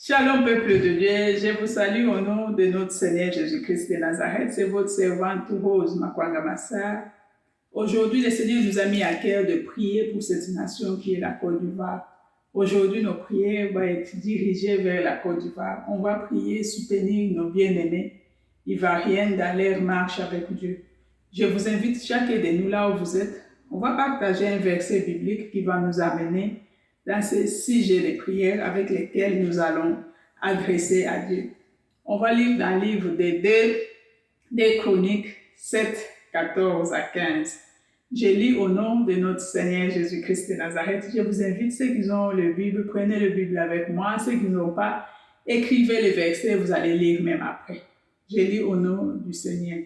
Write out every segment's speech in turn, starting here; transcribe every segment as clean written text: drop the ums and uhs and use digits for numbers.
Shalom peuple de Dieu, je vous salue au nom de notre Seigneur Jésus-Christ de Nazareth. C'est votre servante Rose Makwanga Massa. Aujourd'hui, le Seigneur nous a mis à cœur de prier pour cette nation qui est la Côte d'Ivoire. Aujourd'hui, nos prières vont être dirigées vers la Côte d'Ivoire. On va prier, soutenir nos bien-aimés ivoiriens dans leur marche avec Dieu. Je vous invite chacun de nous là où vous êtes. On va partager un verset biblique qui va nous amener dans ces sujets de prière avec lesquels nous allons adresser à Dieu. On va lire dans le livre des Chroniques 7, 14 à 15. Je lis au nom de notre Seigneur Jésus-Christ de Nazareth. Je vous invite, ceux qui ont le Bible, prenez le Bible avec moi. Ceux qui n'ont pas, écrivez les versets, vous allez lire même après. Je lis au nom du Seigneur.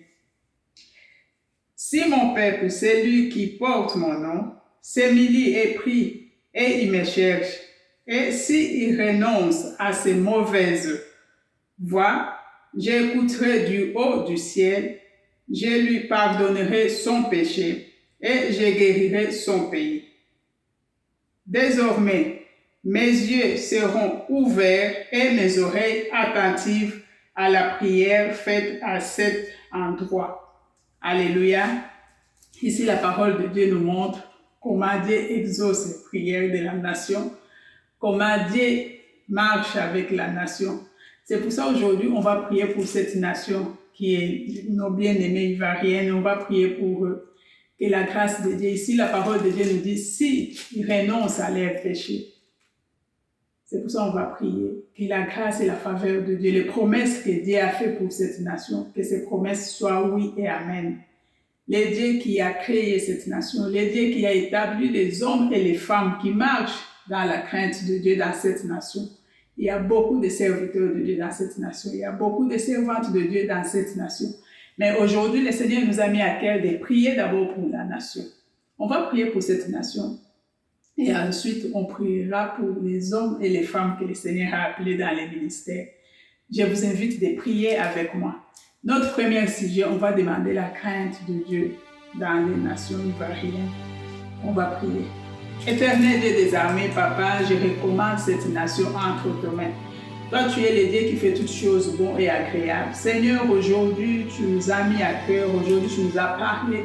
Si mon peuple, celui qui porte mon nom, s'humilie et prie, et il me cherche, et s'il renonce à ses mauvaises voies, j'écouterai du haut du ciel, je lui pardonnerai son péché, et je guérirai son pays. Désormais, mes yeux seront ouverts et mes oreilles attentives à la prière faite à cet endroit. Alléluia. Ici, la parole de Dieu nous montre comment Dieu exauce les prières de la nation, comment Dieu marche avec la nation. C'est pour ça aujourd'hui, on va prier pour cette nation qui est nos bien-aimés ivoiriens. On va prier pour eux. Que la grâce de Dieu, ici la parole de Dieu nous dit, s'ils renoncent à leurs péchés, c'est pour ça qu'on va prier. Que la grâce et la faveur de Dieu, les promesses que Dieu a faites pour cette nation, que ces promesses soient oui et amen. Le Dieu qui a créé cette nation, le Dieu qui a établi les hommes et les femmes qui marchent dans la crainte de Dieu dans cette nation. Il y a beaucoup de serviteurs de Dieu dans cette nation. Il y a beaucoup de servantes de Dieu dans cette nation. Mais aujourd'hui, le Seigneur nous a mis à cœur de prier d'abord pour la nation. On va prier pour cette nation. Et ensuite, on priera pour les hommes et les femmes que le Seigneur a appelés dans les ministères. Je vous invite de prier avec moi. Notre premier sujet, on va demander la crainte de Dieu dans les nations ivoiriennes. On va prier. Éternel Dieu des armées, Papa, je recommande cette nation entre tes mains. Toi, tu es le Dieu qui fait toutes choses bonnes et agréables. Seigneur, aujourd'hui, tu nous as mis à cœur, aujourd'hui, tu nous as parlé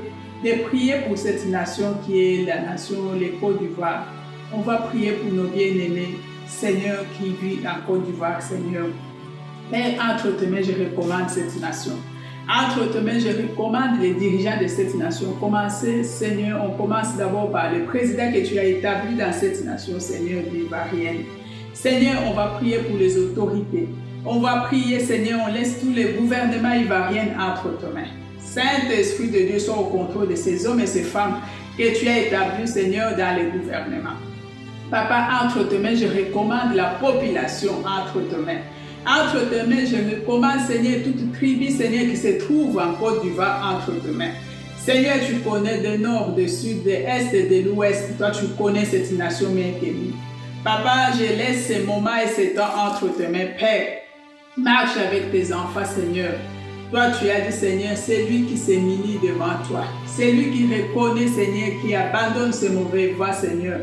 de prier pour cette nation qui est la nation, les Côtes d'Ivoire. On va prier pour nos bien-aimés, Seigneur, qui vit en Côte d'Ivoire, Seigneur. Père, entre tes mains, je recommande cette nation. Entre tes mains, je recommande les dirigeants de cette nation. Commencez, Seigneur, on commence d'abord par le président que tu as établi dans cette nation, Seigneur, ivoirienne. Seigneur, on va prier pour les autorités. On va prier, Seigneur, on laisse tous les gouvernements ivoiriens entre tes mains. Saint-Esprit de Dieu soit au contrôle de ces hommes et ces femmes que tu as établis, Seigneur, dans les gouvernements. Papa, entre tes mains, je recommande la population entre tes mains. Entre tes mains, je recommande, Seigneur, toute tribu, Seigneur, qui se trouve en Côte d'Ivoire entre tes mains. Seigneur, tu connais de nord, de sud, de est et de l'ouest. Toi, tu connais cette nation méconnue. Papa, je laisse ces moments et ces temps entre tes mains. Père, marche avec tes enfants, Seigneur. Toi, tu as dit, Seigneur, c'est lui qui s'humilie devant toi. C'est lui qui reconnaît, Seigneur, qui abandonne ses mauvaises voies, Seigneur.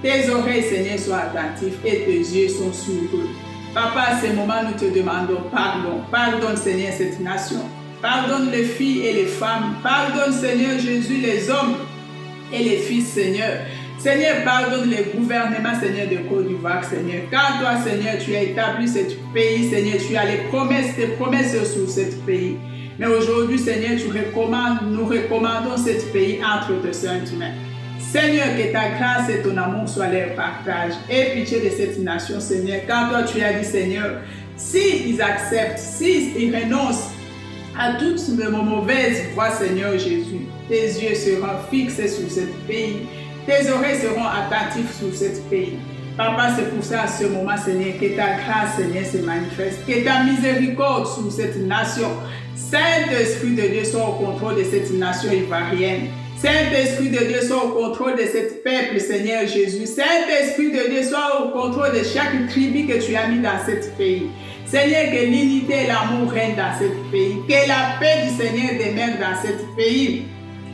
Tes oreilles, Seigneur, soient attentives et tes yeux sont sur eux. Papa, à ce moment, nous te demandons pardon. Pardonne, Seigneur, cette nation. Pardonne les filles et les femmes. Pardonne, Seigneur Jésus, les hommes et les fils, Seigneur. Seigneur, pardonne les gouvernements, Seigneur, de Côte d'Ivoire, Seigneur. Car toi, Seigneur, tu as établi ce pays, Seigneur. Tu as les promesses, tes promesses sur ce pays. Mais aujourd'hui, Seigneur, nous recommandons ce pays entre tes saintes mains. Seigneur, que ta grâce et ton amour soient leur partage. Aie pitié de cette nation, Seigneur. Car toi, tu as dit, Seigneur, s'ils acceptent, s'ils renoncent à toutes mes mauvaises voies, Seigneur Jésus, tes yeux seront fixés sur ce pays. Tes oreilles seront attentives sur ce pays. Papa, c'est pour ça, à ce moment, Seigneur, que ta grâce, Seigneur, se manifeste. Que ta miséricorde sur cette nation. Saint-Esprit de Dieu soit au contrôle de cette nation ivoirienne. Saint-Esprit de Dieu soit au contrôle de ce peuple, Seigneur Jésus. Saint-Esprit de Dieu soit au contrôle de chaque tribu que tu as mis dans ce pays. Seigneur, que l'unité et l'amour règnent dans ce pays. Que la paix du Seigneur demeure dans ce pays.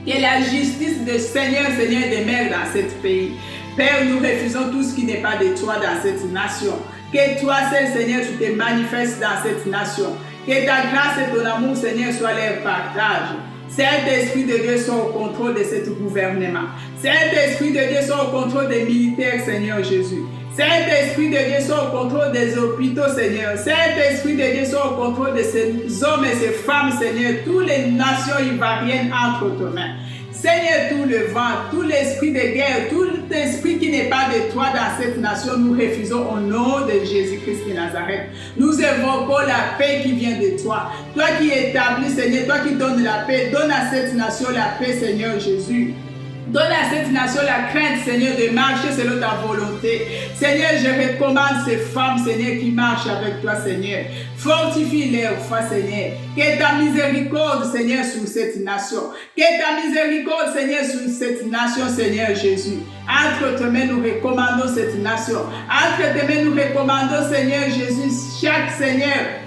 Que la justice du Seigneur demeure dans ce pays. Père, nous refusons tout ce qui n'est pas de toi dans cette nation. Que toi, Seigneur, tu te manifestes dans cette nation. Que ta grâce et ton amour, Seigneur, soient leur partage. Saint-Esprit de Dieu, soit au contrôle de ce gouvernement. Saint-Esprit de Dieu, soit au contrôle des militaires, Seigneur Jésus. Saint-Esprit de Dieu, soit au contrôle des hôpitaux, Seigneur. Saint-Esprit de Dieu, soit au contrôle de ces hommes et ces femmes, Seigneur. Toutes les nations ivoiriennes entre tes mains. Seigneur, tout le vent, tout l'esprit de guerre, tout esprit qui n'est pas de toi dans cette nation, nous refusons au nom de Jésus-Christ de Nazareth. Nous évoquons la paix qui vient de toi. Toi qui établis, Seigneur, toi qui donnes la paix, donne à cette nation la paix, Seigneur Jésus. Donne à cette nation la crainte, Seigneur, de marcher selon ta volonté. Seigneur, je recommande ces femmes, Seigneur, qui marchent avec toi, Seigneur. Fortifie leur foi, Seigneur. Que ta miséricorde, Seigneur, sur cette nation. Que ta miséricorde, Seigneur, sur cette nation, Seigneur Jésus. Entre tes mains, nous recommandons cette nation. Entre tes mains, nous recommandons, Seigneur Jésus, chaque Seigneur.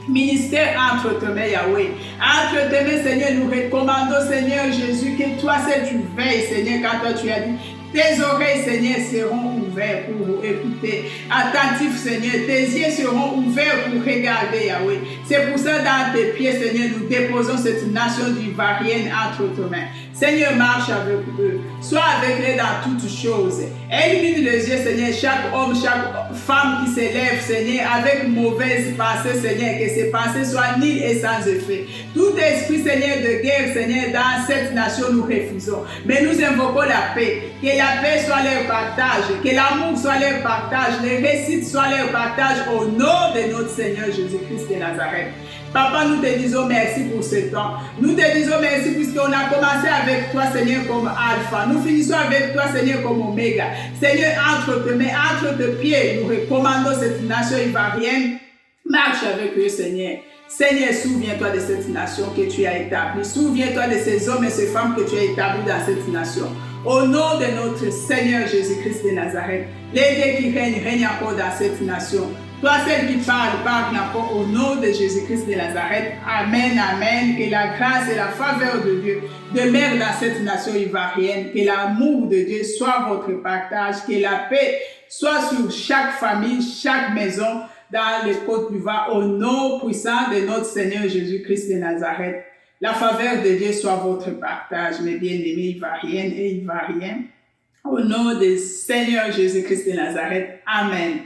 Ministère entre tes mains, Yahweh. Entre tes mains, Seigneur, nous recommandons, Seigneur Jésus, que toi, tu veilles, Seigneur, quand toi tu as dit. Tes oreilles, Seigneur, seront ouvertes pour écouter. Attentif, Seigneur. Tes yeux seront ouverts pour regarder, Yahweh. C'est pour ça, dans tes pieds, Seigneur, nous déposons cette nation ivoirienne entre tes mains. Seigneur, marche avec eux. Sois avec eux dans toutes choses. Élimine les yeux, Seigneur, chaque homme, chaque femme qui s'élève, Seigneur, avec mauvaise pensée, Seigneur, que ces pensées soient nulles et sans effet. Tout esprit, Seigneur, de guerre, Seigneur, dans cette nation, nous refusons. Mais nous invoquons la paix. Que la paix soit leur partage, que l'amour soit leur partage, les récits soient leur partage au nom de notre Seigneur Jésus-Christ de Nazareth. Papa, nous te disons merci pour ce temps. Nous te disons merci puisqu'on a commencé avec toi, Seigneur, comme Alpha. Nous finissons avec toi, Seigneur, comme Oméga. Seigneur, entre tes mains, entre tes pieds, nous recommandons cette nation ivoirienne. Marche avec eux, Seigneur. Seigneur, souviens-toi de cette nation que tu as établie. Souviens-toi de ces hommes et ces femmes que tu as établis dans cette nation. Au nom de notre Seigneur Jésus-Christ de Nazareth, les dieux qui règnent encore dans cette nation. Toi, celle qui parle encore au nom de Jésus-Christ de Nazareth. Amen, amen. Que la grâce et la faveur de Dieu demeurent dans cette nation ivoirienne. Que l'amour de Dieu soit votre partage. Que la paix soit sur chaque famille, chaque maison dans les Côtes d'Ivoire. Au nom puissant de notre Seigneur Jésus-Christ de Nazareth. La faveur de Dieu soit votre partage, mes bien-aimés ivoiriennes et ivoiriens. Au nom du Seigneur Jésus-Christ de Nazareth. Amen.